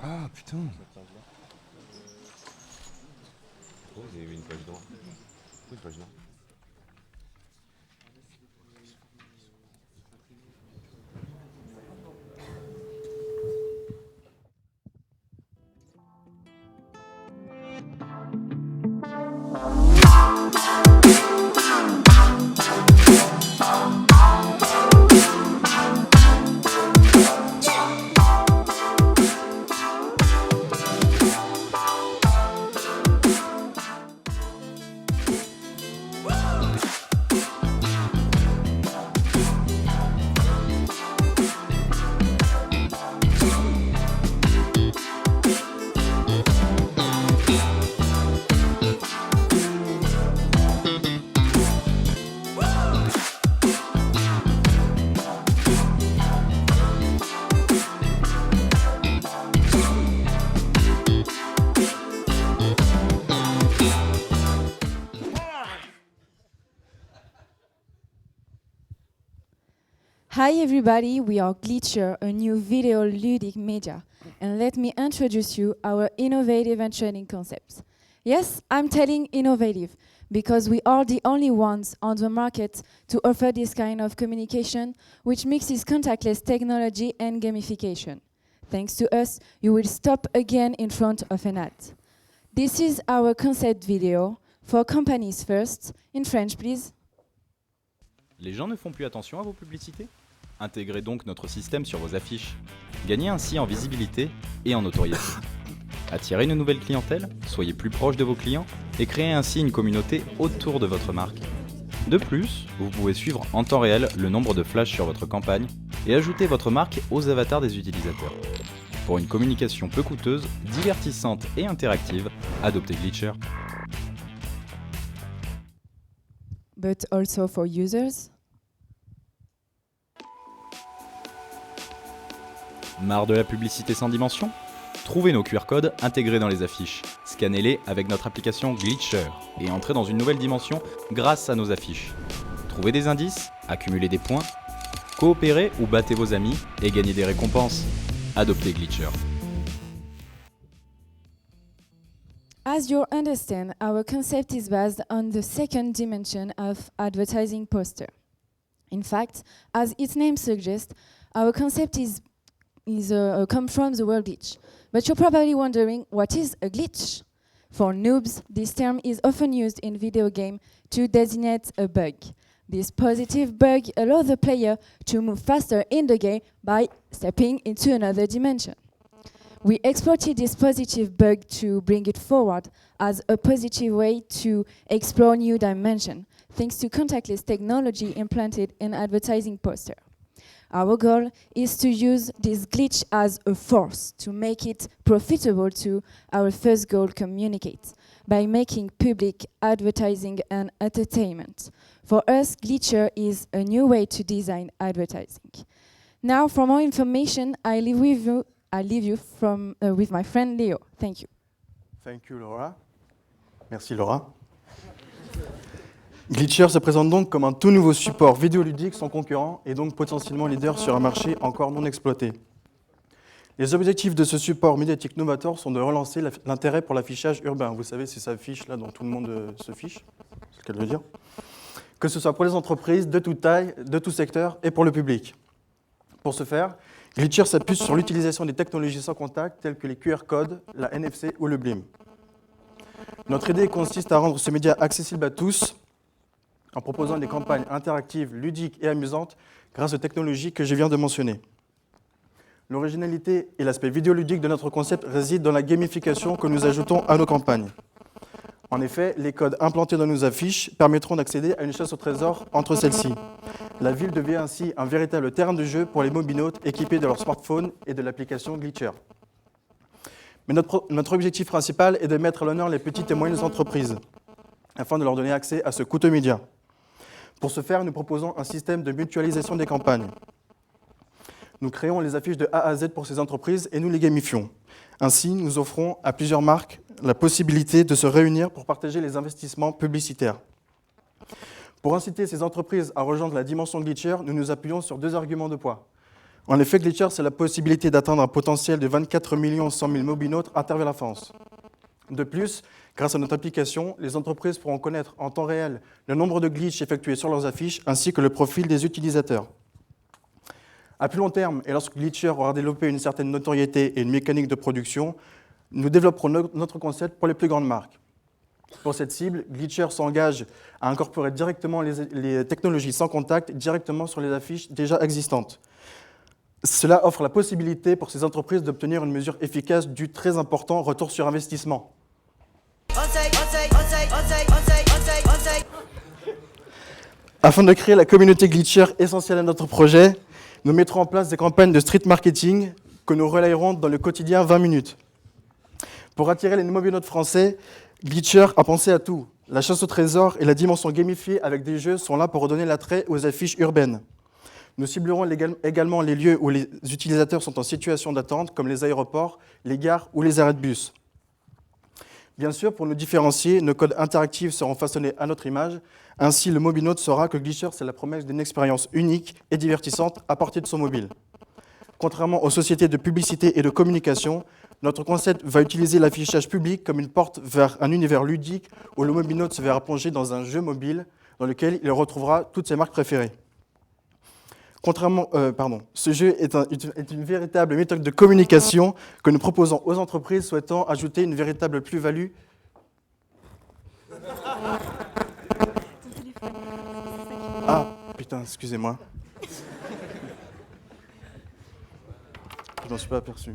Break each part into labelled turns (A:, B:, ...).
A: Ah putain.
B: Oh, vous avez mis une page d'or. Une page d'or.
C: Hi everybody, we are Glitcher, a new video ludic media, and let me introduce you our innovative and trending concepts. Yes, I'm telling innovative, because we are the only ones on the market to offer this kind of communication, which mixes contactless technology and gamification. Thanks to us, you will stop again in front of an ad. This is our concept video for companies first. In French, please.
D: Les gens ne font plus attention à vos publicités? Intégrez donc notre système sur vos affiches. Gagnez ainsi en visibilité et en notoriété. Attirez une nouvelle clientèle, soyez plus proche de vos clients et créez ainsi une communauté autour de votre marque. De plus, vous pouvez suivre en temps réel le nombre de flashs sur votre campagne et ajouter votre marque aux avatars des utilisateurs. Pour une communication peu coûteuse, divertissante et interactive, adoptez Glitcher.
C: But also for users.
D: Marre de la publicité sans dimension? Trouvez nos QR codes intégrés dans les affiches, scannez-les avec notre application Glitcher et entrez dans une nouvelle dimension grâce à nos affiches. Trouvez des indices, accumulez des points, coopérez ou battez vos amis et gagnez des récompenses. Adoptez Glitcher.
C: As you understand, our concept is based on the second dimension of advertising poster. In fact, as its name suggests, our concept come from the word glitch. But you're probably wondering, what is a glitch? For noobs, this term is often used in video game to designate a bug. This positive bug allows the player to move faster in the game by stepping into another dimension. We exploited this positive bug to bring it forward as a positive way to explore new dimensions, thanks to contactless technology implanted in advertising poster. Our goal is to use this glitch as a force to make it profitable to our first goal communicate by making public advertising and entertainment. For us, Glitcher is a new way to design advertising. Now, for more information, I leave you with my friend Leo. Thank you.
E: Thank you, Laura. Merci, Laura. Glitcher se présente donc comme un tout nouveau support vidéoludique sans concurrent et donc potentiellement leader sur un marché encore non exploité. Les objectifs de ce support médiatique novateur sont de relancer l'intérêt pour l'affichage urbain. Vous savez, c'est sa fiche là dont tout le monde se fiche, c'est ce qu'elle veut dire. Que ce soit pour les entreprises de toute taille, de tout secteur et pour le public. Pour ce faire, Glitcher s'appuie sur l'utilisation des technologies sans contact telles que les QR codes, la NFC ou le BLIM. Notre idée consiste à rendre ce média accessible à tous en proposant des campagnes interactives, ludiques et amusantes grâce aux technologies que je viens de mentionner. L'originalité et l'aspect vidéoludique de notre concept résident dans la gamification que nous ajoutons à nos campagnes. En effet, les codes implantés dans nos affiches permettront d'accéder à une chasse au trésor entre celles-ci. La ville devient ainsi un véritable terrain de jeu pour les mobinautes équipés de leur smartphone et de l'application Glitcher. Mais notre objectif principal est de mettre à l'honneur les petites et moyennes entreprises, afin de leur donner accès à ce coûteux média. Pour ce faire, nous proposons un système de mutualisation des campagnes. Nous créons les affiches de A à Z pour ces entreprises et nous les gamifions. Ainsi, nous offrons à plusieurs marques la possibilité de se réunir pour partager les investissements publicitaires. Pour inciter ces entreprises à rejoindre la dimension Glitcher, nous nous appuyons sur deux arguments de poids. En effet, Glitcher, c'est la possibilité d'atteindre un potentiel de 24 100 000 mobinautes à travers la France. De plus, grâce à notre application, les entreprises pourront connaître en temps réel le nombre de glitches effectués sur leurs affiches ainsi que le profil des utilisateurs. À plus long terme, et lorsque Glitcher aura développé une certaine notoriété et une mécanique de production, nous développerons notre concept pour les plus grandes marques. Pour cette cible, Glitcher s'engage à incorporer directement les technologies sans contact directement sur les affiches déjà existantes. Cela offre la possibilité pour ces entreprises d'obtenir une mesure efficace du très important retour sur investissement. Afin de créer la communauté Glitcher essentielle à notre projet, nous mettrons en place des campagnes de street marketing que nous relayerons dans le quotidien 20 minutes. Pour attirer les mobinautes français, Glitcher a pensé à tout. La chasse au trésor et la dimension gamifiée avec des jeux sont là pour redonner l'attrait aux affiches urbaines. Nous ciblerons également les lieux où les utilisateurs sont en situation d'attente, comme les aéroports, les gares ou les arrêts de bus. Bien sûr, pour nous différencier, nos codes interactifs seront façonnés à notre image. Ainsi, le mobinaute saura que Glitcher, c'est la promesse d'une expérience unique et divertissante à portée de son mobile. Contrairement aux sociétés de publicité et de communication, notre concept va utiliser l'affichage public comme une porte vers un univers ludique où le mobinaute se verra plongé dans un jeu mobile dans lequel il retrouvera toutes ses marques préférées. Ce jeu est une véritable méthode de communication que nous proposons aux entreprises souhaitant ajouter une véritable plus-value. Ah, putain, excusez-moi. Je n'en suis pas aperçu.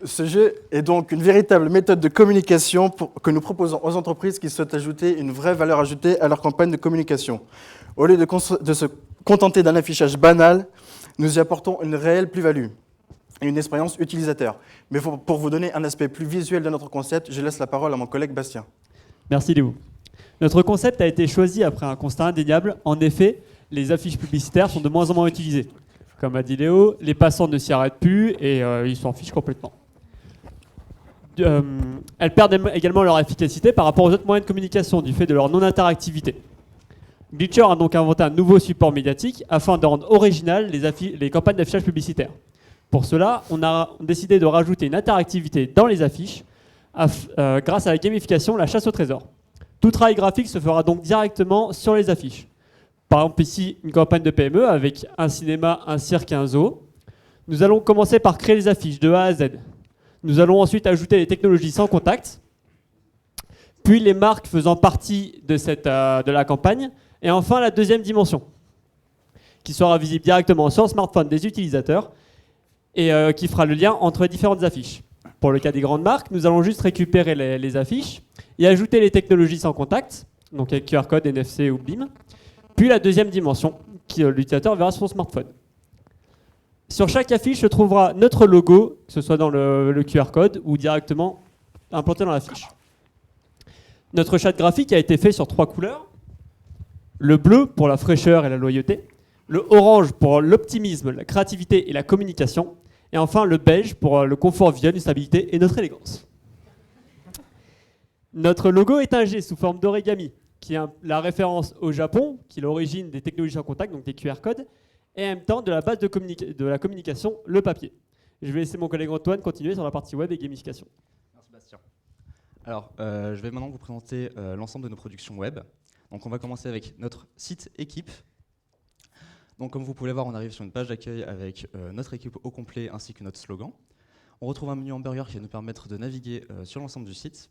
E: Ce jeu est donc une véritable méthode de communication que nous proposons aux entreprises qui souhaitent ajouter une vraie valeur ajoutée à leur campagne de communication. Au lieu de se contenter d'un affichage banal, nous y apportons une réelle plus-value et une expérience utilisateur. Mais pour vous donner un aspect plus visuel de notre concept, je laisse la parole à mon collègue Bastien.
A: Merci Léo. Notre concept a été choisi après un constat indéniable. En effet, les affiches publicitaires sont de moins en moins utilisées. Comme a dit Léo, les passants ne s'y arrêtent plus et ils s'en fichent complètement. Elles perdent également leur efficacité par rapport aux autres moyens de communication du fait de leur non-interactivité. Glitcher a donc inventé un nouveau support médiatique afin de rendre originales les campagnes d'affichage publicitaire. Pour cela, on a décidé de rajouter une interactivité dans les affiches grâce à la gamification, la chasse au trésor. Tout travail graphique se fera donc directement sur les affiches. Par exemple ici, une campagne de PME avec un cinéma, un cirque et un zoo. Nous allons commencer par créer les affiches de A à Z. Nous allons ensuite ajouter les technologies sans contact, puis les marques faisant partie de la campagne, et enfin la deuxième dimension, qui sera visible directement sur le smartphone des utilisateurs et qui fera le lien entre les différentes affiches. Pour le cas des grandes marques, nous allons juste récupérer les affiches et ajouter les technologies sans contact, donc avec QR code, NFC ou BIM, puis la deuxième dimension, que l'utilisateur verra sur son smartphone. Sur chaque affiche se trouvera notre logo, que ce soit dans le QR code ou directement implanté dans l'affiche. Notre charte graphique a été fait sur 3 couleurs. Le bleu pour la fraîcheur et la loyauté, le orange pour l'optimisme, la créativité et la communication, et enfin le beige pour le confort visuel, une stabilité et notre élégance. Notre logo est un G sous forme d'origami, qui est la référence au Japon, qui est l'origine des technologies en contact, donc des QR codes, et en même temps de la base de la communication, le papier. Je vais laisser mon collègue Antoine continuer sur la partie web et gamification.
F: Merci Bastien. Alors, je vais maintenant vous présenter l'ensemble de nos productions web. Donc on va commencer avec notre site équipe. Donc comme vous pouvez le voir, on arrive sur une page d'accueil avec notre équipe au complet ainsi que notre slogan. On retrouve un menu hamburger qui va nous permettre de naviguer sur l'ensemble du site.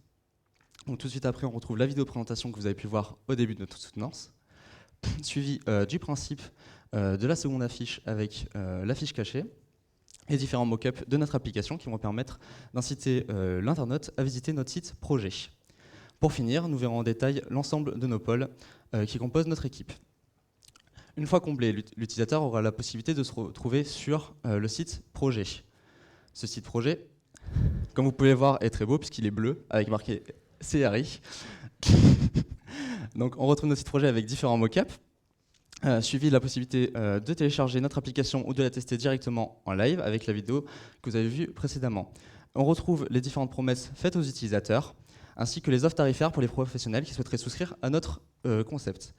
F: Donc tout de suite après, on retrouve la vidéo présentation que vous avez pu voir au début de notre soutenance, suivi du principe de la seconde affiche avec l'affiche cachée et différents mock-ups de notre application qui vont permettre d'inciter l'internaute à visiter notre site projet. Pour finir, nous verrons en détail l'ensemble de nos pôles qui composent notre équipe. Une fois comblé, l'utilisateur aura la possibilité de se retrouver sur le site projet. Ce site projet, comme vous pouvez le voir, est très beau puisqu'il est bleu avec marqué CRI. Donc on retrouve notre site projet avec différents mock-ups, suivi de la possibilité de télécharger notre application ou de la tester directement en live avec la vidéo que vous avez vue précédemment. On retrouve les différentes promesses faites aux utilisateurs, ainsi que les offres tarifaires pour les professionnels qui souhaiteraient souscrire à notre concept.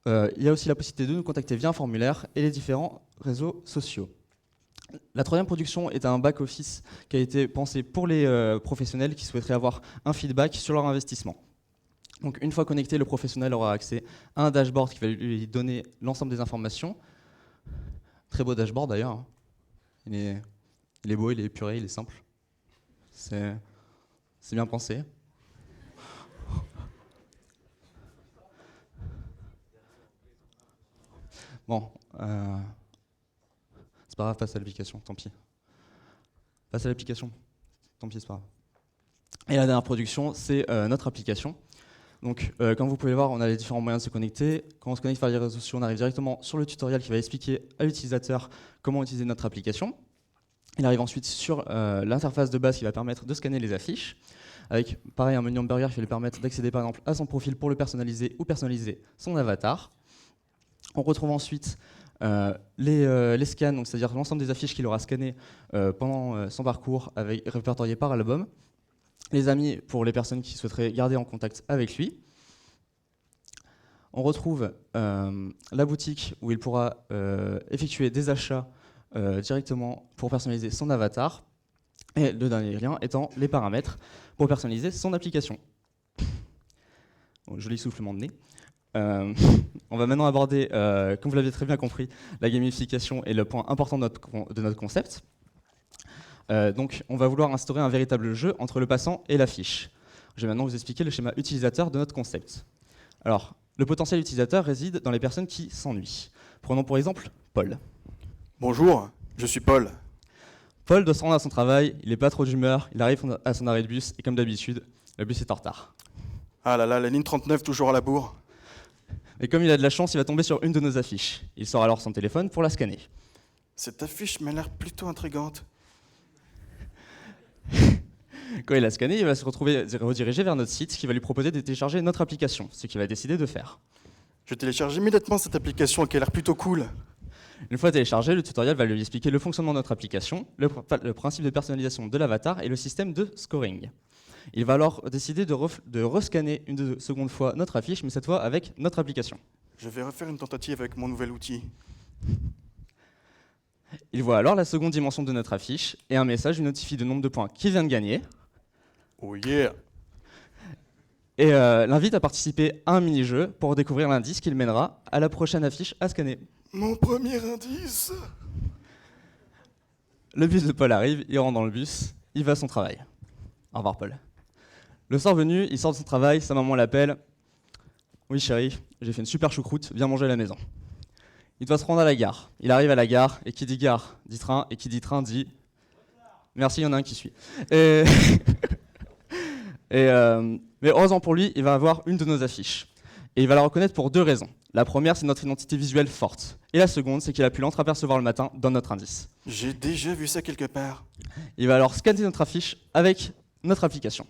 F: Il y a aussi la possibilité de nous contacter via un formulaire et les différents réseaux sociaux. La troisième production est un back-office qui a été pensé pour les professionnels qui souhaiteraient avoir un feedback sur leur investissement. Donc une fois connecté, le professionnel aura accès à un dashboard qui va lui donner l'ensemble des informations. Très beau dashboard d'ailleurs. Hein. Il est beau, il est épuré, il est simple. C'est bien pensé. Bon, c'est pas grave, passe à l'application, tant pis. Passe à l'application, tant pis, c'est pas grave. Et la dernière production, c'est notre application. Donc, comme vous pouvez le voir, on a les différents moyens de se connecter. Quand on se connecte par les réseaux sociaux, on arrive directement sur le tutoriel qui va expliquer à l'utilisateur comment utiliser notre application. Il arrive ensuite sur l'interface de base qui va permettre de scanner les affiches, avec pareil un menu hamburger qui va lui permettre d'accéder par exemple à son profil pour le personnaliser ou personnaliser son avatar. On retrouve ensuite les scans, donc c'est-à-dire l'ensemble des affiches qu'il aura scannées pendant son parcours, répertoriées par album. Les amis pour les personnes qui souhaiteraient garder en contact avec lui. On retrouve la boutique où il pourra effectuer des achats directement pour personnaliser son avatar. Et le dernier lien étant les paramètres pour personnaliser son application. Bon, joli soufflement de nez. On va maintenant aborder, comme vous l'avez très bien compris, la gamification est le point important de notre concept. Donc on va vouloir instaurer un véritable jeu entre le passant et l'affiche. Je vais maintenant vous expliquer le schéma utilisateur de notre concept. Alors, le potentiel utilisateur réside dans les personnes qui s'ennuient. Prenons pour exemple Paul.
E: Bonjour, je suis Paul.
F: Paul doit se rendre à son travail, il n'est pas trop d'humeur, il arrive à son arrêt de bus et comme d'habitude, le bus est en retard.
E: Ah là là, la ligne 39 toujours à la bourre.
F: Et comme il a de la chance, il va tomber sur une de nos affiches. Il sort alors son téléphone pour la scanner.
E: Cette affiche m'a l'air plutôt intrigante.
F: Quand il a scanné, il va se retrouver redirigé vers notre site qui va lui proposer de télécharger notre application, ce qu'il va décider de faire.
E: Je télécharge immédiatement cette application qui a l'air plutôt cool.
F: Une fois téléchargé, le tutoriel va lui expliquer le fonctionnement de notre application, le principe de personnalisation de l'avatar et le système de scoring. Il va alors décider de rescanner une seconde fois notre affiche, mais cette fois avec notre application.
E: Je vais refaire une tentative avec mon nouvel outil.
F: Il voit alors la seconde dimension de notre affiche et un message lui notifie le nombre de points qu'il vient de gagner.
E: Oh yeah!
F: Et l'invite à participer à un mini-jeu pour découvrir l'indice qu'il mènera à la prochaine affiche à scanner.
E: Mon premier indice!
F: Le bus de Paul arrive, il rentre dans le bus, il va à son travail. Au revoir Paul. Le soir venu, il sort de son travail, sa maman l'appelle. Oui chérie, j'ai fait une super choucroute, viens manger à la maison. Il doit se rendre à la gare. Il arrive à la gare, et qui dit gare dit train, et qui dit train dit... Merci, il y en a un qui suit. Mais heureusement pour lui, il va avoir une de nos affiches. Et il va la reconnaître pour deux raisons. La première, c'est notre identité visuelle forte. Et la seconde, c'est qu'il a pu l'entreapercevoir le matin dans notre indice.
E: J'ai déjà vu ça quelque part.
F: Il va alors scanner notre affiche avec notre application.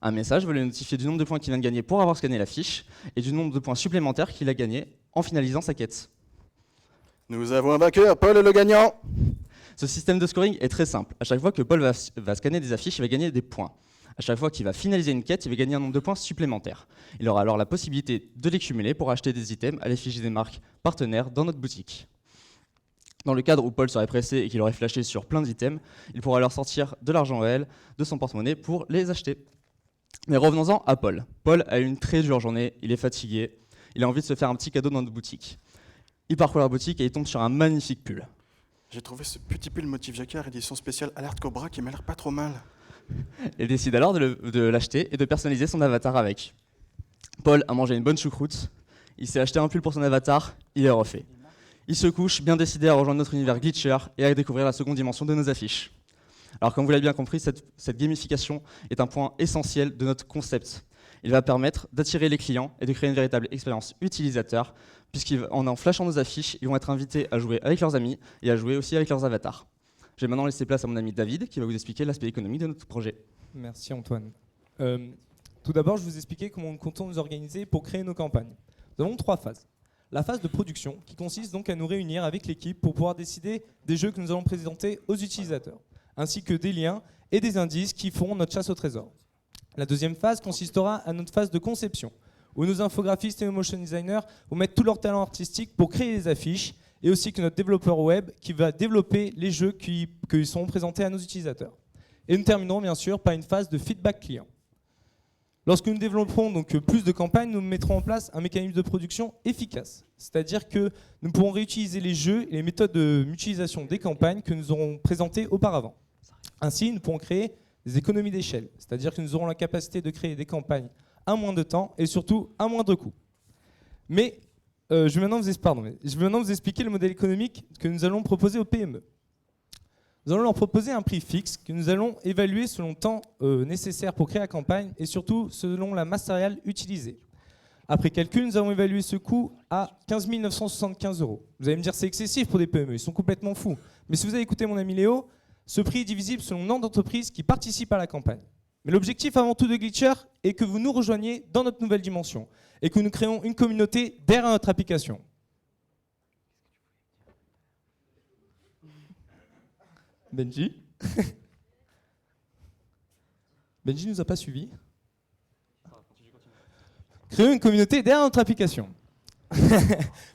F: Un message va lui notifier du nombre de points qu'il vient de gagner pour avoir scanné l'affiche et du nombre de points supplémentaires qu'il a gagné en finalisant sa quête.
E: Nous avons un vainqueur, Paul est le gagnant.
F: Ce système de scoring est très simple. À chaque fois que Paul va scanner des affiches, il va gagner des points. À chaque fois qu'il va finaliser une quête, il va gagner un nombre de points supplémentaires. Il aura alors la possibilité de les cumuler pour acheter des items à l'effigie des marques partenaires dans notre boutique. Dans le cadre où Paul serait pressé et qu'il aurait flashé sur plein d'items, il pourra alors sortir de l'argent réel de son porte-monnaie pour les acheter. Mais revenons-en à Paul. Paul a eu une très dure journée, il est fatigué, il a envie de se faire un petit cadeau dans notre boutique. Il parcourt la boutique et il tombe sur un magnifique pull.
E: J'ai trouvé ce petit pull motif jacquard édition spéciale Alerte Cobra qui m'a l'air pas trop mal.
F: Il décide alors de l'acheter et de personnaliser son avatar avec. Paul a mangé une bonne choucroute, il s'est acheté un pull pour son avatar, il est refait. Il se couche, bien décidé à rejoindre notre univers Glitcher et à découvrir la seconde dimension de nos affiches. Alors comme vous l'avez bien compris, cette gamification est un point essentiel de notre concept. Il va permettre d'attirer les clients et de créer une véritable expérience utilisateur, puisqu'en flashant nos affiches, ils vont être invités à jouer avec leurs amis et à jouer aussi avec leurs avatars. Je vais maintenant laisser place à mon ami David qui va vous expliquer l'aspect économique de notre projet.
G: Merci Antoine. Tout d'abord, je vais vous expliquer comment nous comptons nous organiser pour créer nos campagnes. Nous avons 3 phases. La phase de production, qui consiste donc à nous réunir avec l'équipe pour pouvoir décider des jeux que nous allons présenter aux utilisateurs, ainsi que des liens et des indices qui feront notre chasse au trésor. La deuxième phase consistera à notre phase de conception, où nos infographistes et nos motion designers vont mettre tout leur talent artistique pour créer les affiches, et aussi que notre développeur web qui va développer les jeux qui seront présentés à nos utilisateurs. Et nous terminerons bien sûr par une phase de feedback client. Lorsque nous développerons donc plus de campagnes, nous mettrons en place un mécanisme de production efficace. C'est-à-dire que nous pourrons réutiliser les jeux et les méthodes de mutualisation des campagnes que nous aurons présentées auparavant. Ainsi, nous pourrons créer des économies d'échelle. C'est-à-dire que nous aurons la capacité de créer des campagnes à moins de temps et surtout à moindre coût. Mais je vais maintenant vous expliquer le modèle économique que nous allons proposer aux PME. Nous allons leur proposer un prix fixe que nous allons évaluer selon le temps nécessaire pour créer la campagne et surtout selon la masse salariale utilisée. Après calcul, nous avons évalué ce coût à 15 975 €. Vous allez me dire c'est excessif pour des PME, ils sont complètement fous. Mais si vous avez écouté mon ami Léo, ce prix est divisible selon le nombre d'entreprises qui participent à la campagne. Mais l'objectif avant tout de Glitcher est que vous nous rejoigniez dans notre nouvelle dimension et que nous créons une communauté derrière notre application. Benji Benji nous a pas suivis. Créer une communauté derrière notre application.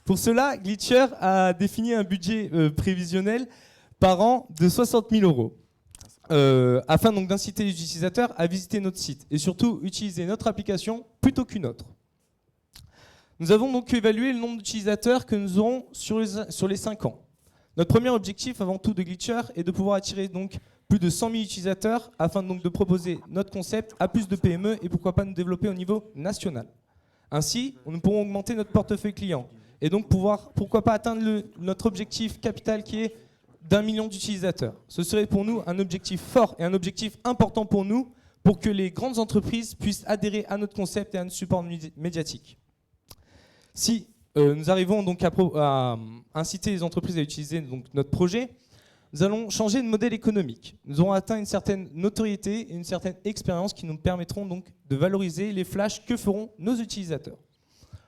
G: Pour cela, Glitcher a défini un budget prévisionnel par an de 60 000 €, afin donc d'inciter les utilisateurs à visiter notre site et surtout utiliser notre application plutôt qu'une autre. Nous avons donc évalué le nombre d'utilisateurs que nous aurons sur les 5 ans. Notre premier objectif avant tout de Glitcher est de pouvoir attirer donc plus de 100 000 utilisateurs afin donc de proposer notre concept à plus de PME et pourquoi pas nous développer au niveau national. Ainsi, nous pourrons augmenter notre portefeuille client et donc pourquoi pas atteindre notre objectif capital qui est d'1 million d'utilisateurs. Ce serait pour nous un objectif fort et un objectif important pour nous pour que les grandes entreprises puissent adhérer à notre concept et à notre support médiatique. Si nous arrivons donc à inciter les entreprises à utiliser donc notre projet, nous allons changer de modèle économique. Nous aurons atteint une certaine notoriété et une certaine expérience qui nous permettront donc de valoriser les flashs que feront nos utilisateurs.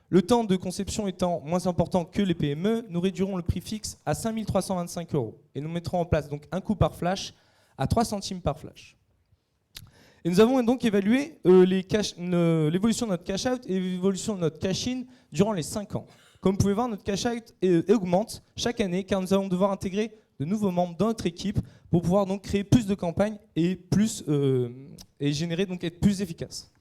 G: Le temps de conception étant moins important que les PME, nous réduirons le prix fixe à 5 325 € et nous mettrons en place donc un coût par flash à 3 centimes par flash. Et nous avons donc évalué l'évolution de notre cash-out et l'évolution de notre cash-in durant les 5 ans. Comme vous pouvez voir, notre cash-out augmente chaque année car nous allons devoir intégrer de nouveaux membres dans notre équipe pour pouvoir donc créer plus de campagnes et générer donc être plus efficace.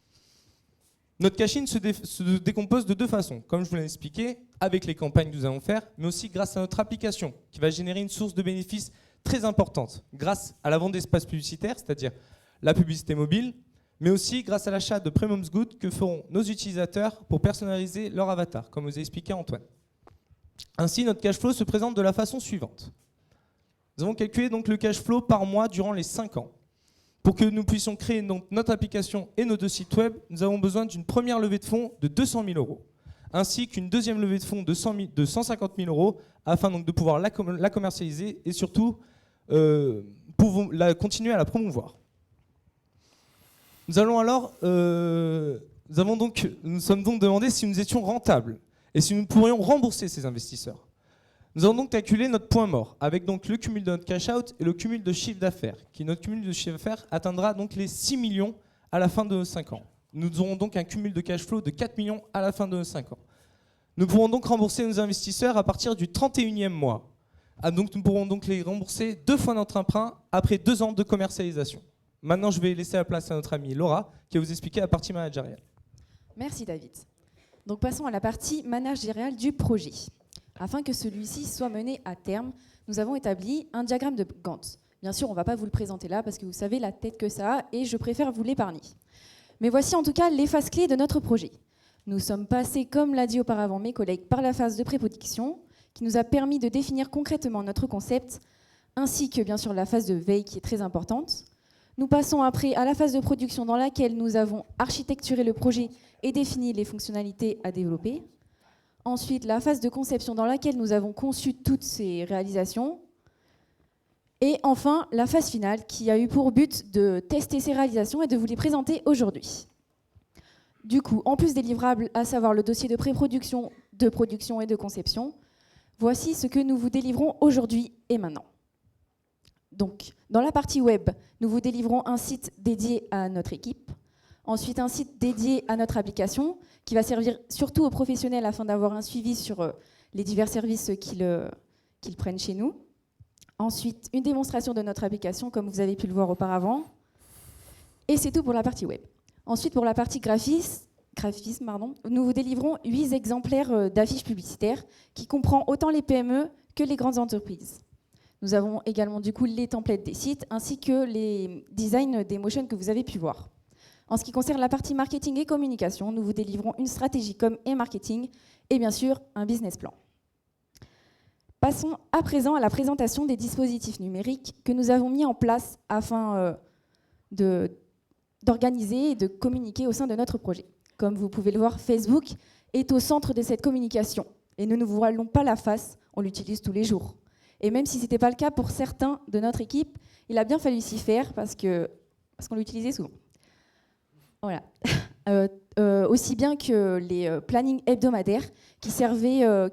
G: Notre cash-in se décompose de deux façons, comme je vous l'ai expliqué, avec les campagnes que nous allons faire, mais aussi grâce à notre application qui va générer une source de bénéfices très importante, grâce à la vente d'espaces publicitaires, c'est-à-dire la publicité mobile, mais aussi grâce à l'achat de Premium Goods que feront nos utilisateurs pour personnaliser leur avatar, comme vous a expliqué Antoine. Ainsi, notre cash flow se présente de la façon suivante. Nous avons calculé donc le cash flow par mois durant les 5 ans. Pour que nous puissions créer donc notre application et nos 2 sites web, nous avons besoin d'une première levée de fonds de 200 000 €, ainsi qu'une deuxième levée de fonds de 150 000 € afin donc de pouvoir la commercialiser et surtout continuer à la promouvoir. Nous sommes donc demandé si nous étions rentables et si nous pourrions rembourser ces investisseurs. Nous avons donc calculé notre point mort avec donc le cumul de notre cash out et le cumul de chiffre d'affaires, notre cumul de chiffre d'affaires atteindra donc les 6 millions à la fin de 5 ans. Nous aurons donc un cumul de cash flow de 4 millions à la fin de 5 ans. Nous pourrons donc rembourser nos investisseurs à partir du 31e mois. Donc nous pourrons donc les rembourser 2 fois notre emprunt après 2 ans de commercialisation. Maintenant, je vais laisser la place à notre amie Laura qui va vous expliquer la partie managériale.
C: Merci David. Donc passons à la partie managériale du projet. Afin que celui-ci soit mené à terme, nous avons établi un diagramme de Gantt. Bien sûr, on ne va pas vous le présenter là parce que vous savez la tête que ça a et je préfère vous l'épargner. Mais voici en tout cas les phases clés de notre projet. Nous sommes passés, comme l'a dit auparavant mes collègues, par la phase de pré-production qui nous a permis de définir concrètement notre concept, ainsi que bien sûr la phase de veille qui est très importante. Nous passons après à la phase de production dans laquelle nous avons architecturé le projet et défini les fonctionnalités à développer. Ensuite, la phase de conception dans laquelle nous avons conçu toutes ces réalisations. Et enfin, la phase finale qui a eu pour but de tester ces réalisations et de vous les présenter aujourd'hui. Du coup, en plus des livrables, à savoir le dossier de pré-production, de production et de conception, voici ce que nous vous délivrons aujourd'hui et maintenant. Donc, dans la partie web, nous vous délivrons un site dédié à notre équipe. Ensuite, un site dédié à notre application qui va servir surtout aux professionnels afin d'avoir un suivi sur les divers services qu'ils prennent chez nous. Ensuite, une démonstration de notre application, comme vous avez pu le voir auparavant. Et c'est tout pour la partie web. Ensuite, pour la partie graphisme, nous vous délivrons 8 exemplaires d'affiches publicitaires qui comprend autant les PME que les grandes entreprises. Nous avons également du coup les templates des sites ainsi que les designs des motions que vous avez pu voir. En ce qui concerne la partie marketing et communication, nous vous délivrons une stratégie com et marketing et bien sûr un business plan. Passons à présent à la présentation des dispositifs numériques que nous avons mis en place afin d'organiser et de communiquer au sein de notre projet. Comme vous pouvez le voir, Facebook est au centre de cette communication et nous ne vous voilons pas la face, on l'utilise tous les jours. Et même si ce n'était pas le cas pour certains de notre équipe, il a bien fallu s'y faire parce qu'on l'utilisait souvent. Voilà. Aussi bien que les plannings hebdomadaires qui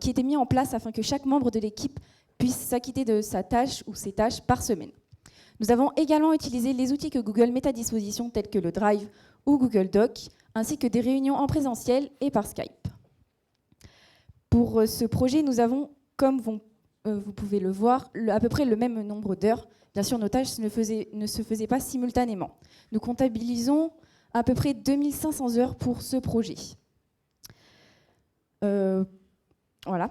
C: étaient mis en place afin que chaque membre de l'équipe puisse s'acquitter de sa tâche ou ses tâches par semaine. Nous avons également utilisé les outils que Google met à disposition tels que le Drive ou Google Doc, ainsi que des réunions en présentiel et par Skype. Pour ce projet, nous avons, comme vous pouvez le voir, à peu près le même nombre d'heures. Bien sûr, nos tâches ne se faisaient pas simultanément. Nous comptabilisons à peu près 2500 heures pour ce projet. Voilà.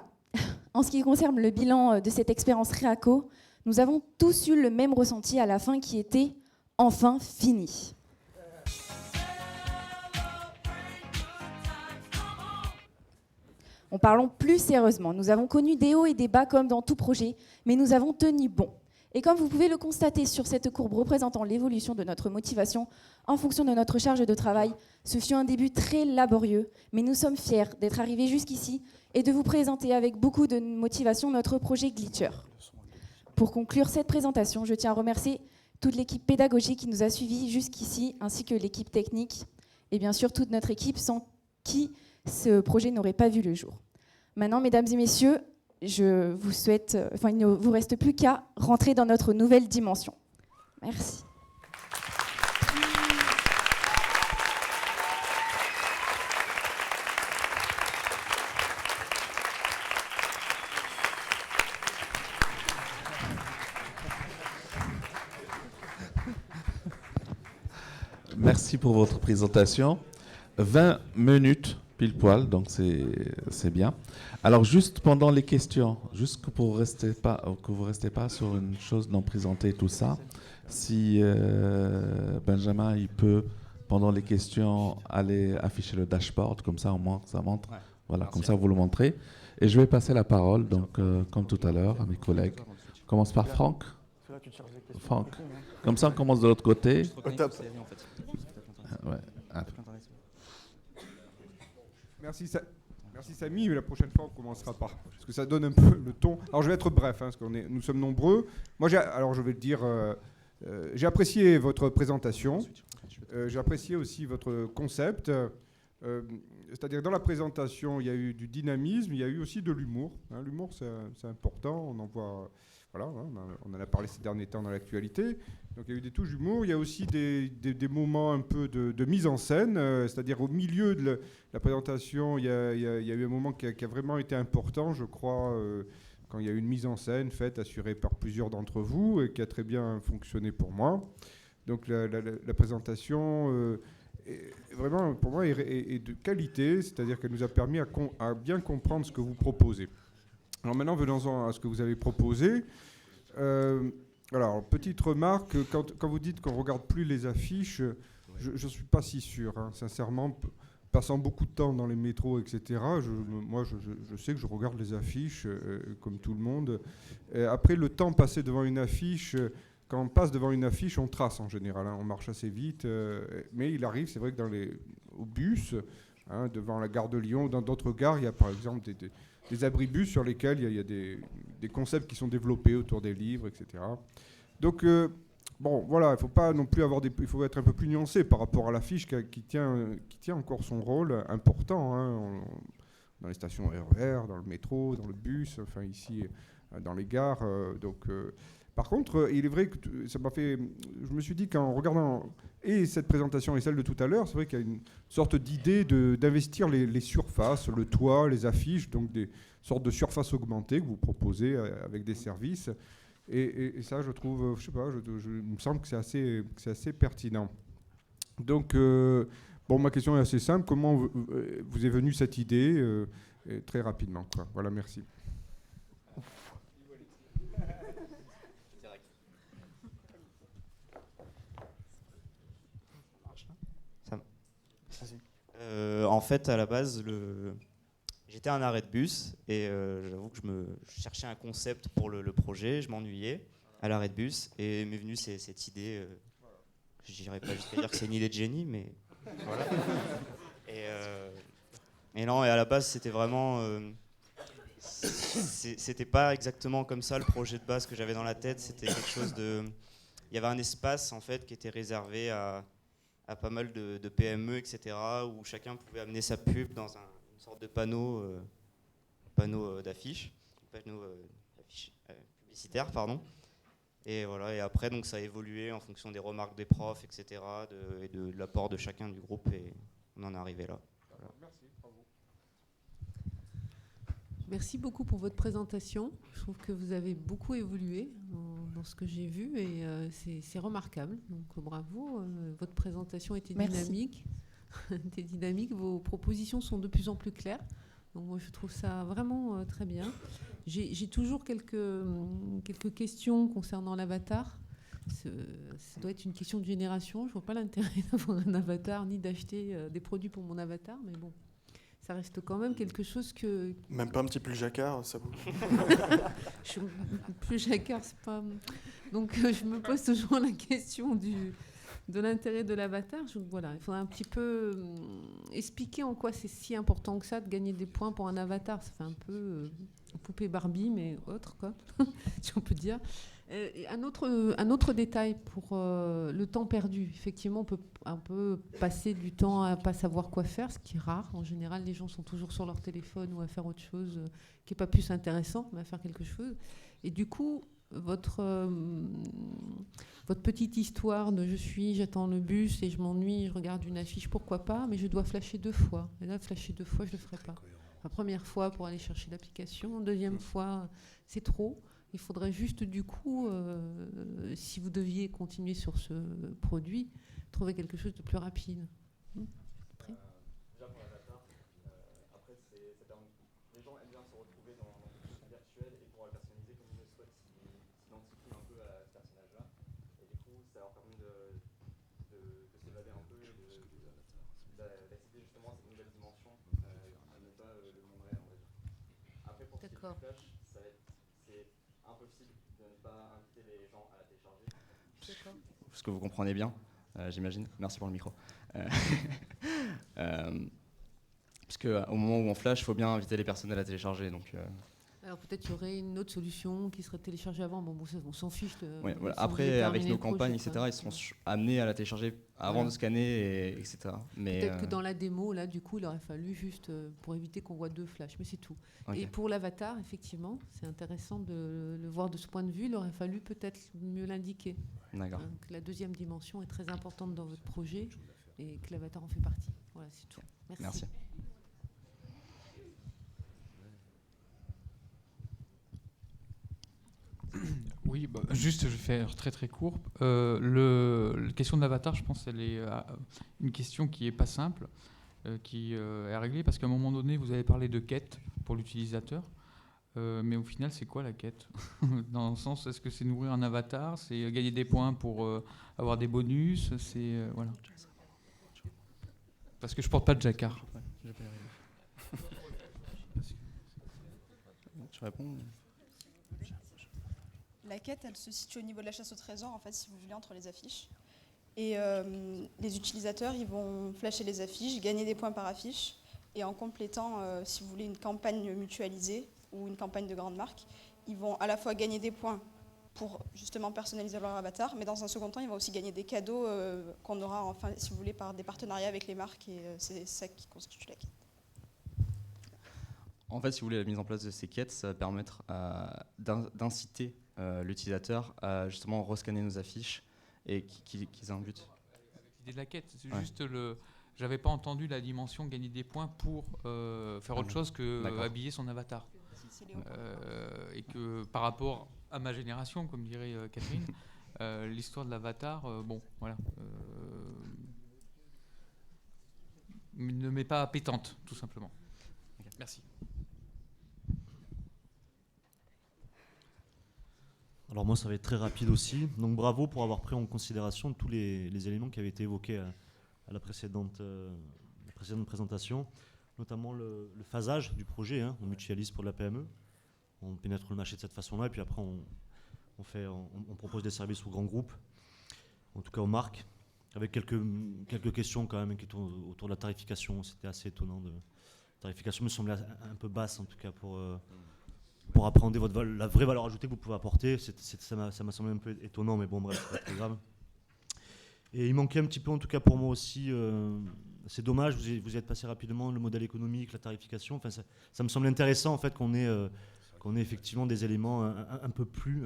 C: En ce qui concerne le bilan de cette expérience Réaco, nous avons tous eu le même ressenti à la fin qui était enfin fini. En parlant plus sérieusement, nous avons connu des hauts et des bas comme dans tout projet, mais nous avons tenu bon. Et comme vous pouvez le constater sur cette courbe représentant l'évolution de notre motivation en fonction de notre charge de travail, ce fut un début très laborieux, mais nous sommes fiers d'être arrivés jusqu'ici et de vous présenter avec beaucoup de motivation notre projet Glitcher. Pour conclure cette présentation, je tiens à remercier toute l'équipe pédagogique qui nous a suivis jusqu'ici, ainsi que l'équipe technique, et bien sûr toute notre équipe sans qui ce projet n'aurait pas vu le jour. Maintenant, mesdames et messieurs, je vous souhaite, il ne vous reste plus qu'à rentrer dans notre nouvelle dimension. Merci.
H: Merci pour votre présentation. 20 minutes pile poil, donc c'est bien. Alors juste pendant les questions, juste que vous restez pas sur une chose non présentée, tout ça, si Benjamin il peut pendant les questions aller afficher le dashboard, comme ça au moins ça montre, ouais. Voilà, merci. Comme ça vous le montrez. Et je vais passer la parole, donc comme tout à l'heure à mes collègues. On commence par Franck. Franck. Comme ça on commence de l'autre côté. Ouais.
I: Merci Samy, mais la prochaine fois on commencera par, parce que ça donne un peu le ton. Alors je vais être bref, parce que nous sommes nombreux. Moi, alors je vais le dire, j'ai apprécié votre présentation, j'ai apprécié aussi votre concept. C'est-à-dire dans la présentation, il y a eu du dynamisme, il y a eu aussi de l'humour. Hein, l'humour, c'est important, on en voit... Voilà, on en a parlé ces derniers temps dans l'actualité. Donc il y a eu des touches d'humour, il y a aussi des moments un peu de mise en scène, c'est-à-dire au milieu de la présentation, il y a eu un moment qui a vraiment été important, je crois, quand il y a eu une mise en scène faite, assurée par plusieurs d'entre vous, et qui a très bien fonctionné pour moi. Donc la présentation, vraiment, pour moi, est de qualité, c'est-à-dire qu'elle nous a permis à bien comprendre ce que vous proposez. Alors maintenant, venons-en à ce que vous avez proposé. Alors, petite remarque, quand vous dites qu'on ne regarde plus les affiches, je ne suis pas si sûr, hein, sincèrement. Passant beaucoup de temps dans les métros, etc., moi, je sais que je regarde les affiches, comme tout le monde. Après, le temps passé devant une affiche, quand on passe devant une affiche, on trace en général, hein, on marche assez vite. Mais il arrive, c'est vrai que au bus, hein, devant la gare de Lyon, dans d'autres gares, il y a par exemple des abribus sur lesquels il y a des concepts qui sont développés autour des livres, etc. Donc, bon, voilà, il ne faut pas non plus il faut être un peu plus nuancé par rapport à l'affiche qui tient encore son rôle important, hein, dans les stations RER, dans le métro, dans le bus, enfin ici, dans les gares. Par contre, il est vrai que ça m'a fait... Je me suis dit qu'en regardant et cette présentation et celle de tout à l'heure, c'est vrai qu'il y a une sorte d'idée d'investir les surfaces, le toit, les affiches, donc des sortes de surfaces augmentées que vous proposez avec des services. Et ça, je trouve, je sais pas, il me semble que c'est assez pertinent. Donc, ma question est assez simple. Comment vous est venue cette idée très rapidement, quoi. Voilà, merci.
J: En fait, à la base, j'étais à un arrêt de bus et j'avoue que je cherchais un concept pour le projet. Je m'ennuyais à l'arrêt de bus et m'est venue cette idée. Je n'irais pas jusqu'à dire que c'est une idée de génie, mais voilà. Et non, et à la base, c'était vraiment... c'était pas exactement comme ça le projet de base que j'avais dans la tête. C'était quelque chose de... Il y avait un espace, en fait, qui était réservé à pas mal de PME, etc., où chacun pouvait amener sa pub dans une sorte de panneau d'affiche, publicitaire, pardon. Et voilà. Et après, donc, ça a évolué en fonction des remarques des profs, etc., et de l'apport de chacun du groupe, et on en est arrivé là. Voilà.
I: Merci, bravo.
K: Merci beaucoup pour votre présentation. Je trouve que vous avez beaucoup évolué dans ce que j'ai vu et c'est remarquable. Donc bravo, votre présentation était dynamique. Était dynamique. Vos propositions sont de plus en plus claires. Donc moi je trouve ça vraiment très bien. J'ai toujours quelques questions concernant l'avatar. Ça doit être une question de génération. Je ne vois pas l'intérêt d'avoir un avatar ni d'acheter des produits pour mon avatar, mais bon. Ça reste quand même quelque chose que...
E: Même pas un petit pull jacquard, ça vous...
K: Plus jacquard, c'est pas... Donc je me pose toujours la question de l'intérêt de l'avatar. Voilà, il faudrait un petit peu expliquer en quoi c'est si important que ça de gagner des points pour un avatar. Ça fait un peu poupée Barbie, mais autre, quoi, si on peut dire. Un autre détail pour le temps perdu. Effectivement, on peut un peu passer du temps à ne pas savoir quoi faire, ce qui est rare. En général, les gens sont toujours sur leur téléphone ou à faire autre chose qui n'est pas plus intéressant, mais à faire quelque chose. Et du coup, votre petite histoire de j'attends le bus et je m'ennuie, je regarde une affiche, pourquoi pas, mais je dois flasher 2 fois. Et là, flasher 2 fois, je ne le ferai pas. La première fois pour aller chercher l'application, deuxième fois, c'est trop. Il faudrait juste, du coup, si vous deviez continuer sur ce produit, trouver quelque chose de plus rapide.
D: Déjà pour l'avatar, après, les gens aiment bien se retrouver dans le monde virtuel et pouvoir le personnaliser comme ils le souhaitent, s'identifient un peu à ce personnage-là. Et du coup, ça leur permet de s'évader un peu et d'accéder justement à cette nouvelle dimension qui n'est pas le monde réel, on va dire. Après, pour ce qui est du flash, c'est impossible de ne pas inviter les gens à la télécharger. Ce que vous comprenez bien, j'imagine. Merci pour le micro. Parce qu'au moment où on flash, il faut bien inviter les personnes à la télécharger. Donc,
K: alors peut-être qu'il y aurait une autre solution qui serait téléchargée avant. Bon, on s'en fiche.
D: Ouais, voilà. Après, avec nos campagnes, etc., ils seront amenés à la télécharger avant de scanner, etc. Mais
K: peut-être que dans la démo, là, du coup, il aurait fallu juste pour éviter qu'on voit 2 flashs, mais c'est tout. Okay. Et pour l'avatar, effectivement, c'est intéressant de le voir de ce point de vue. Il aurait fallu peut-être mieux l'indiquer.
D: D'accord.
K: Donc, la deuxième dimension est très importante dans votre projet et que l'avatar en fait partie. Voilà, c'est tout. Merci.
L: Oui, juste, je vais faire très très court. La question de l'avatar, je pense, elle est une question qui n'est pas simple, qui est à régler, parce qu'à un moment donné, vous avez parlé de quête pour l'utilisateur, mais au final, c'est quoi la quête? Dans le sens, est-ce que c'est nourrir un avatar, c'est gagner des points pour avoir des bonus, c'est voilà. Parce que je porte pas de jacquard.
D: Ouais, tu réponds?
M: La quête, elle se situe au niveau de la chasse au trésor, en fait, si vous voulez, entre les affiches. Et les utilisateurs, ils vont flasher les affiches, gagner des points par affiche. Et en complétant, si vous voulez, une campagne mutualisée ou une campagne de grande marque, ils vont à la fois gagner des points pour justement personnaliser leur avatar, mais dans un second temps, ils vont aussi gagner des cadeaux qu'on aura, enfin, si vous voulez, par des partenariats avec les marques. Et c'est ça qui constitue la quête.
D: En fait, si vous voulez, la mise en place de ces quêtes, ça va permettre d'inciter
F: l'utilisateur à justement rescanner nos affiches et qu'ils aient un but.
L: L'idée de la quête, c'est
F: Ouais.
L: juste j'avais pas entendu la dimension gagner des points pour faire autre chose que
F: D'accord.
L: habiller son avatar. Et que par rapport à ma génération, comme dirait Catherine, l'histoire de l'avatar, bon, voilà, ne m'est pas appétante, tout simplement. Merci.
N: Alors moi, ça va être très rapide aussi. Donc bravo pour avoir pris en considération tous les éléments qui avaient été évoqués à la précédente présentation, notamment le phasage du projet. On mutualise pour de la PME, on pénètre le marché de cette façon-là, et puis après on propose des services aux grands groupes, en tout cas aux marques, avec quelques questions quand même qui tournent autour de la tarification. C'était assez étonnant. La tarification me semblait un peu basse, en tout cas pour appréhender la vraie valeur ajoutée que vous pouvez apporter. Ça m'a semblé un peu étonnant, mais bon, bref, c'est pas très grave. Et il manquait un petit peu, en tout cas pour moi aussi, c'est dommage, vous y êtes passé rapidement, le modèle économique, la tarification. Enfin, ça me semble intéressant en fait qu'on ait effectivement des éléments un peu plus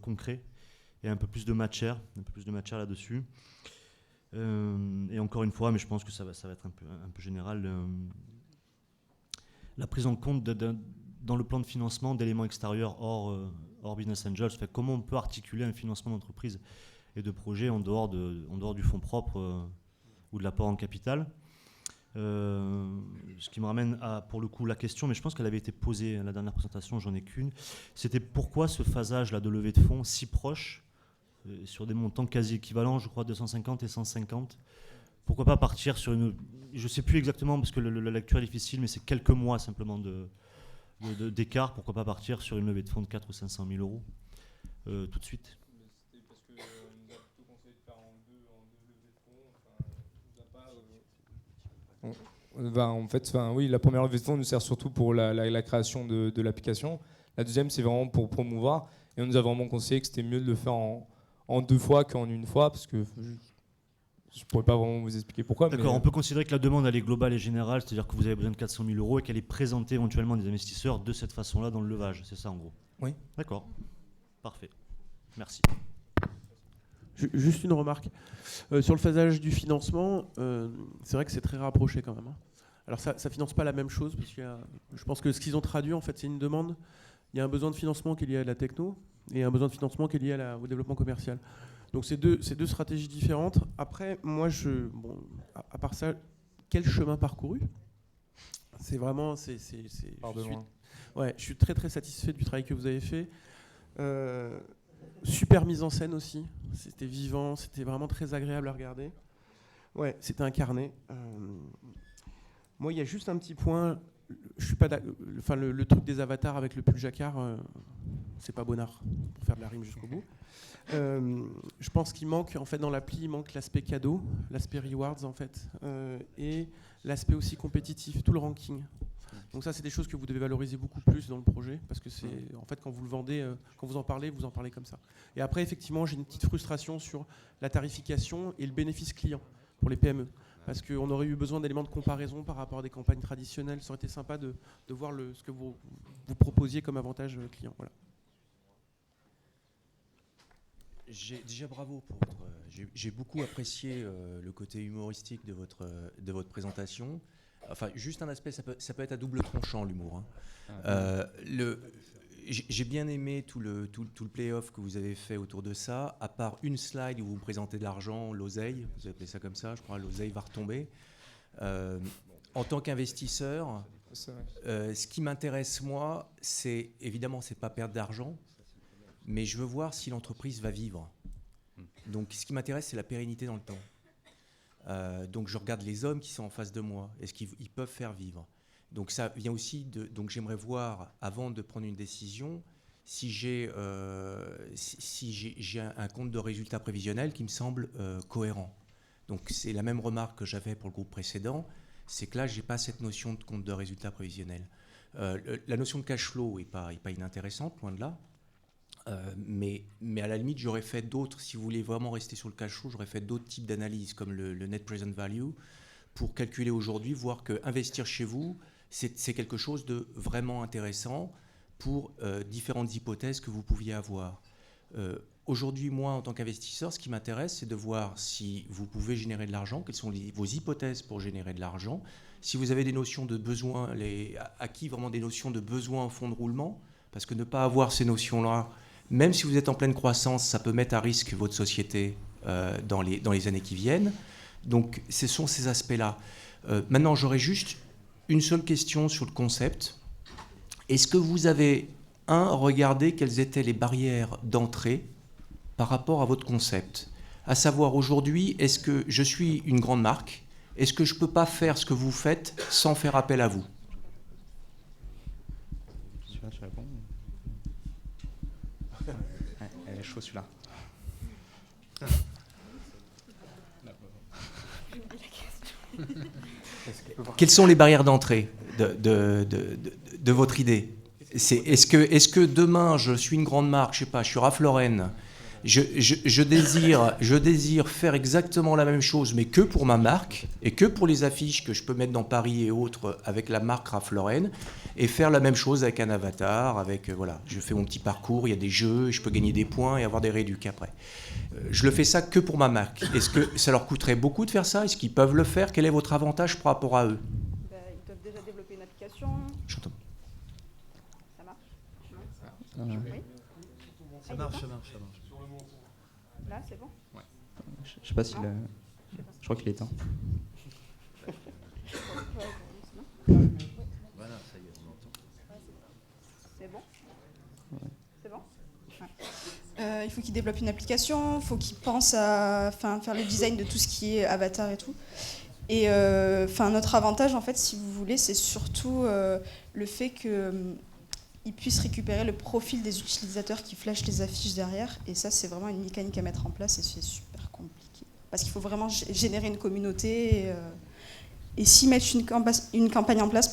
N: concrets et un peu plus de matière là-dessus. Et encore une fois, mais je pense que ça va être un peu général, la prise en compte dans le plan de financement d'éléments extérieurs hors Business Angels. Fait, comment on peut articuler un financement d'entreprise et de projets en dehors du fonds propre ou de l'apport en capital. Ce qui me ramène à, pour le coup, la question, mais je pense qu'elle avait été posée à la dernière présentation, j'en ai qu'une. C'était pourquoi ce phasage-là de levée de fonds si proche, sur des montants quasi équivalents, je crois 250 et 150. Pourquoi pas partir sur une... Je ne sais plus exactement, parce que la lecture est difficile, mais c'est quelques mois simplement d'écart. Pourquoi pas partir sur une levée de fonds de 400 ou 500 000 euros tout de suite?
G: C'était parce que nous a plutôt conseillé de faire en deux levées de fonds. En fait, oui, la première levée de fonds nous sert surtout pour la création de l'application. La deuxième, c'est vraiment pour promouvoir. Et on nous a vraiment conseillé que c'était mieux de le faire en deux fois qu'en une fois, parce que je ne pourrais pas vraiment vous expliquer pourquoi.
N: D'accord, on peut considérer que la demande elle est globale et générale, c'est-à-dire que vous avez besoin de 400 000 euros et qu'elle est présentée éventuellement à des investisseurs de cette façon-là dans le levage, c'est ça en gros?
G: Oui.
N: D'accord, parfait, merci.
O: Juste une remarque. Sur le phasage du financement, c'est vrai que c'est très rapproché quand même. Alors ça ne finance pas la même chose, parce je pense que ce qu'ils ont traduit, en fait, c'est une demande. Il y a un besoin de financement qui est lié à la techno et un besoin de financement qui est lié au développement commercial. Donc c'est deux stratégies différentes. Après, moi, à part ça, quel chemin parcouru? C'est vraiment... je suis très très satisfait du travail que vous avez fait. Super mise en scène aussi. C'était vivant, c'était vraiment très agréable à regarder. Ouais, c'était incarné. Moi, il y a juste un petit point... Je suis pas le truc des avatars avec le pull jacquard, c'est pas bonnard, pour faire de la rime jusqu'au bout. Je pense qu'il manque, en fait, dans l'appli, il manque l'aspect cadeau, l'aspect rewards, en fait, et l'aspect aussi compétitif, tout le ranking. Donc ça, c'est des choses que vous devez valoriser beaucoup plus dans le projet, parce que c'est, en fait, quand vous le vendez, quand vous en parlez comme ça. Et après, effectivement, j'ai une petite frustration sur la tarification et le bénéfice client pour les PME. Parce qu'on aurait eu besoin d'éléments de comparaison par rapport à des campagnes traditionnelles. Ça aurait été sympa de voir ce que vous proposiez comme avantage client. Voilà.
P: Déjà bravo pour j'ai beaucoup apprécié le côté humoristique de votre présentation. Enfin, juste un aspect, ça peut être à double tranchant l'humour. J'ai bien aimé tout le play-off que vous avez fait autour de ça, à part une slide où vous présentez de l'argent, l'oseille, vous appelez ça comme ça, je crois, l'oseille va retomber. En tant qu'investisseur, ce qui m'intéresse moi, c'est évidemment, c'est pas perdre d'argent, mais je veux voir si l'entreprise va vivre. Donc ce qui m'intéresse, c'est la pérennité dans le temps. Donc je regarde les hommes qui sont en face de moi, est-ce qu'ils peuvent faire vivre? Donc ça vient aussi donc j'aimerais voir, avant de prendre une décision, si j'ai un compte de résultats prévisionnels qui me semble cohérent. Donc c'est la même remarque que j'avais pour le groupe précédent, c'est que là j'ai pas cette notion de compte de résultats prévisionnels. La notion de cash flow est pas inintéressante, loin de là. Mais à la limite, j'aurais fait d'autres, si vous voulez vraiment rester sur le cash flow, j'aurais fait d'autres types d'analyses comme le net present value pour calculer aujourd'hui, voir que investir chez vous, c'est quelque chose de vraiment intéressant pour différentes hypothèses que vous pouviez avoir. Aujourd'hui, moi, en tant qu'investisseur, ce qui m'intéresse, c'est de voir si vous pouvez générer de l'argent, quelles sont vos hypothèses pour générer de l'argent, si vous avez des notions de besoin, acquis vraiment des notions de besoin en fonds de roulement, parce que ne pas avoir ces notions-là, même si vous êtes en pleine croissance, ça peut mettre à risque votre société dans les années qui viennent. Donc, ce sont ces aspects-là. Maintenant, j'aurais juste une seule question sur le concept. Est-ce que vous avez, regardé quelles étaient les barrières d'entrée par rapport à votre concept? À savoir, aujourd'hui, est-ce que je suis une grande marque? Est-ce que je ne peux pas faire ce que vous faites sans faire appel à vous?
F: Celui-là, tu réponds? Elle est chaud, celui-là.
P: Quelles sont les barrières d'entrée de votre idée? Est-ce que demain, je suis une grande marque, je sais pas, je suis Ralph Lauren, je désire faire exactement la même chose, mais que pour ma marque, et que pour les affiches que je peux mettre dans Paris et autres avec la marque Ralph Lauren, et faire la même chose avec un avatar, voilà, je fais mon petit parcours, il y a des jeux, je peux gagner des points et avoir des réducs après. Je le fais ça que pour ma marque. Est-ce que ça leur coûterait beaucoup de faire ça? Est-ce qu'ils peuvent le faire? Quel est votre avantage par rapport à eux?
M: Ils peuvent déjà développer une application.
P: J'entends.
M: Ça marche?
F: Oui.
M: Ça marche. Là, c'est bon?
F: Ouais. Je sais pas s'il a... Je crois qu'il est éteint.
B: Voilà, ça y est, on entend.
M: C'est bon? C'est bon? Ouais. Il faut qu'ils développent une application, il faut qu'ils pensent à faire le design de tout ce qui est avatar et tout. Et notre avantage, en fait, si vous voulez, c'est surtout le fait qu'ils puissent récupérer le profil des utilisateurs qui flashent les affiches derrière. Et ça, c'est vraiment une mécanique à mettre en place et c'est super compliqué. Parce qu'il faut vraiment générer une communauté. Et s'ils mettent une campagne en place,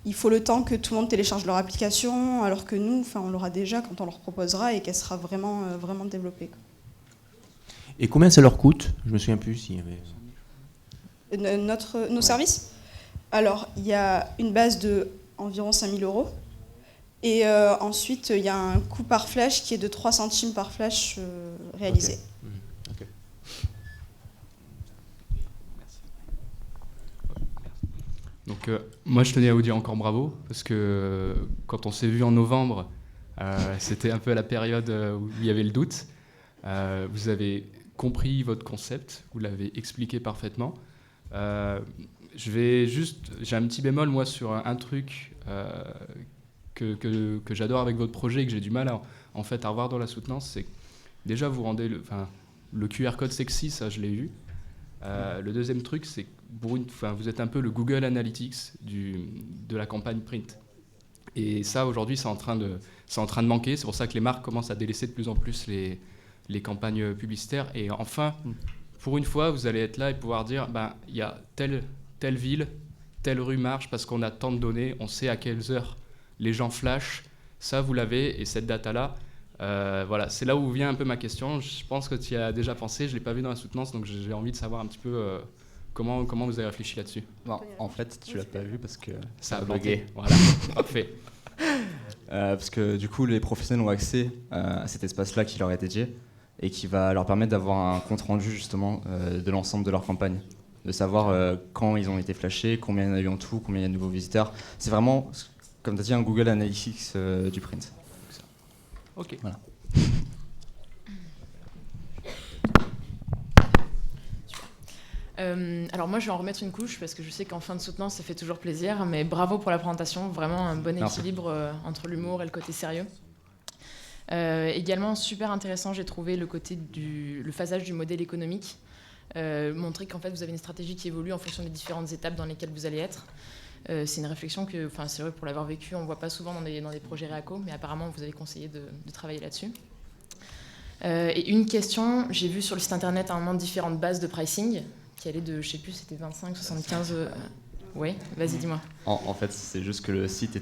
M: il faut le temps que tout le monde télécharge leur application, alors que nous, on l'aura déjà quand on leur proposera et qu'elle sera vraiment développée.
P: Et combien ça leur coûte? Je me souviens plus s'il y avait...
M: Nos services? Alors, il y a une base de environ 5 000 €. Et ensuite, il y a un coût par flash qui est de 3 centimes par flash réalisé.
P: Okay.
Q: Donc moi je tenais à vous dire encore bravo, parce que quand on s'est vu en novembre, c'était un peu la période où il y avait le doute. Vous avez compris votre concept, vous l'avez expliqué parfaitement. J'ai un petit bémol moi sur un truc que j'adore avec votre projet et que j'ai du mal à revoir dans la soutenance, c'est que déjà vous rendez le QR code sexy, ça je l'ai vu. Le deuxième truc, c'est que vous êtes un peu le Google Analytics de la campagne print. Et ça, aujourd'hui, c'est en train de manquer. C'est pour ça que les marques commencent à délaisser de plus en plus les campagnes publicitaires. Et enfin, pour une fois, vous allez être là et pouvoir dire, il y a telle ville, telle rue marche parce qu'on a tant de données, on sait à quelles heures les gens flashent. Ça, vous l'avez, et cette data-là, voilà, c'est là où vient un peu ma question. Je pense que tu y as déjà pensé, je ne l'ai pas vu dans la soutenance, donc j'ai envie de savoir un petit peu comment vous avez réfléchi là-dessus.
F: Non, en fait, tu l'as pas vu parce que
Q: ça a bugué. Voilà, parfait.
F: Parce que du coup, les professionnels ont accès à cet espace-là qui leur est dédié et qui va leur permettre d'avoir un compte-rendu justement de l'ensemble de leur campagne. De savoir quand ils ont été flashés, combien il y en a eu en tout, combien il y a de nouveaux visiteurs. C'est vraiment, comme tu as dit, un Google Analytics du print.
Q: Ok.
F: Voilà.
R: Alors moi je vais en remettre une couche parce que je sais qu'en fin de soutenance ça fait toujours plaisir, mais bravo pour la présentation, vraiment un bon équilibre entre l'humour et le côté sérieux. Également super intéressant, j'ai trouvé le côté le phasage du modèle économique, montrer qu'en fait vous avez une stratégie qui évolue en fonction des différentes étapes dans lesquelles vous allez être. C'est une réflexion que, c'est vrai, pour l'avoir vécu, on ne voit pas souvent dans des projets réaco, mais apparemment vous avez conseillé de travailler là-dessus. Et une question, j'ai vu sur le site internet à un moment différentes bases de pricing qui allaient de, je sais plus, c'était 25, 75... Oui, vas-y, dis-moi.
F: En fait, c'est juste que le site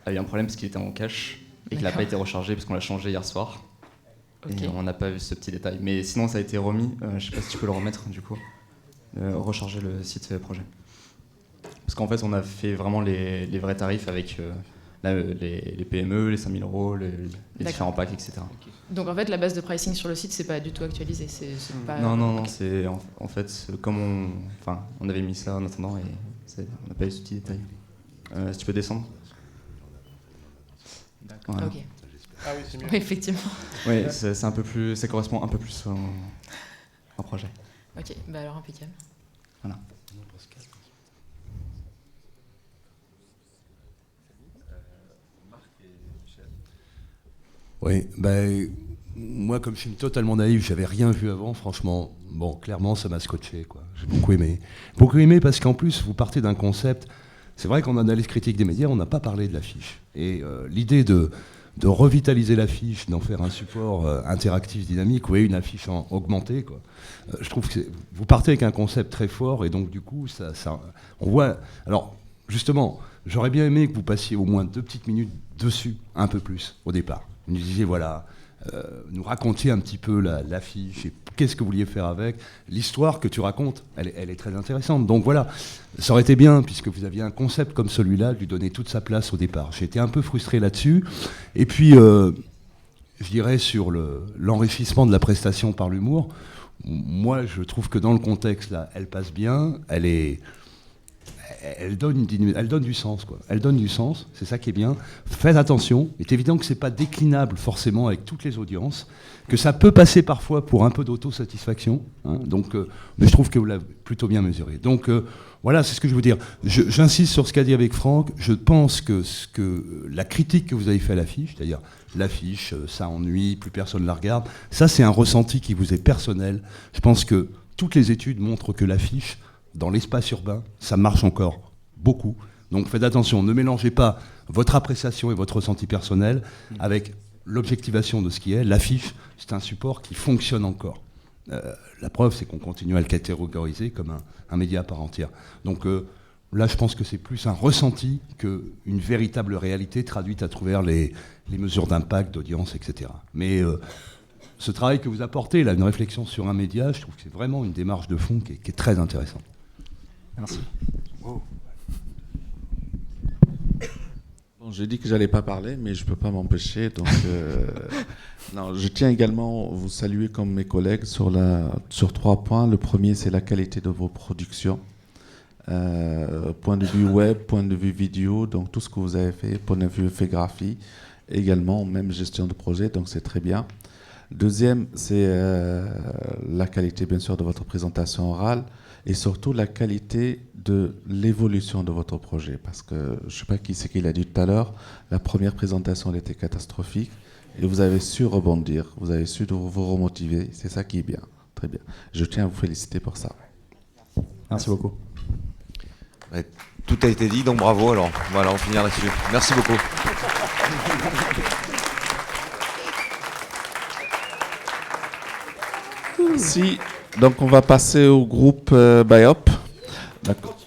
F: a eu un problème parce qu'il était en cache et qu'il n'a pas été rechargé parce qu'on l'a changé hier soir. Okay. Et on n'a pas vu ce petit détail. Mais sinon, ça a été remis. Je ne sais pas si tu peux le remettre, du coup. Recharger le site projet. Parce qu'en fait, on a fait vraiment les vrais tarifs avec les PME, les 5000 euros, les différents packs, etc.
R: Donc en fait, la base de pricing sur le site, c'est pas du tout actualisé. Pas...
F: Non, c'est en fait comme on avait mis ça en attendant et on n'a pas eu ce petit détail. Si tu peux descendre.
R: D'accord. Voilà. Ok.
O: Ah oui, c'est mieux.
R: Oui, effectivement.
F: Oui, c'est un peu plus, ça correspond un peu plus au projet.
R: Ok, bah alors impeccable.
F: Voilà.
S: Oui, moi, comme je suis totalement naïf, j'avais rien vu avant, franchement, bon, clairement, ça m'a scotché, quoi. J'ai beaucoup aimé. Beaucoup aimé parce qu'en plus, vous partez d'un concept. C'est vrai qu'en analyse critique des médias, on n'a pas parlé de l'affiche. Et l'idée de revitaliser l'affiche, d'en faire un support interactif, dynamique, oui, une affiche augmentée, quoi. Je trouve que vous partez avec un concept très fort, et donc, du coup, on voit. Alors, justement, j'aurais bien aimé que vous passiez au moins 2 petites minutes dessus, un peu plus, au départ. Vous nous disiez, voilà, nous racontiez un petit peu l'affiche et qu'est-ce que vous vouliez faire avec. L'histoire que tu racontes, elle est très intéressante. Donc voilà, ça aurait été bien, puisque vous aviez un concept comme celui-là, de lui donner toute sa place au départ. J'ai été un peu frustré là-dessus. Et puis, je dirais sur l'enrichissement de la prestation par l'humour, moi je trouve que dans le contexte, là, elle passe bien, elle donne du sens, quoi. Elle donne du sens, c'est ça qui est bien. Faites attention, il est évident que c'est pas déclinable forcément avec toutes les audiences, que ça peut passer parfois pour un peu d'autosatisfaction, hein, donc, mais je trouve que vous l'avez plutôt bien mesuré. Donc voilà, c'est ce que je veux dire. J'insiste sur ce qu'a dit avec Franck. Je pense que la critique que vous avez fait à l'affiche, c'est-à-dire l'affiche, ça ennuie, plus personne la regarde, ça c'est un ressenti qui vous est personnel. Je pense que toutes les études montrent que l'affiche, dans l'espace urbain, ça marche encore beaucoup. Donc faites attention, ne mélangez pas votre appréciation et votre ressenti personnel avec l'objectivation de ce qui est. L'affiche, c'est un support qui fonctionne encore. La preuve, c'est qu'on continue à le catégoriser comme un média à part entière. Donc là, je pense que c'est plus un ressenti qu'une véritable réalité traduite à travers les mesures d'impact, d'audience, etc. Mais ce travail que vous apportez, là, une réflexion sur un média, je trouve que c'est vraiment une démarche de fond qui est très intéressante.
F: Merci.
H: Bon, j'ai dit que j'allais pas parler, mais je peux pas m'empêcher. Donc, non, je tiens également à vous saluer comme mes collègues sur 3 points. Le premier, c'est la qualité de vos productions. Point de vue web, point de vue vidéo, donc tout ce que vous avez fait, point de vue infographie, également, même gestion de projet, donc c'est très bien. Deuxième, c'est la qualité, bien sûr, de votre présentation orale et surtout la qualité de l'évolution de votre projet. Parce que, je ne sais pas qui c'est qui l'a dit tout à l'heure, la première présentation elle était catastrophique et vous avez su rebondir, vous avez su vous remotiver. C'est ça qui est bien, très bien. Je tiens à vous féliciter pour ça.
F: Merci beaucoup.
B: Ouais, tout a été dit, donc bravo. Alors, voilà, on finira là-dessus. Merci beaucoup.
H: Si, donc on va passer au groupe BIOP. D'accord.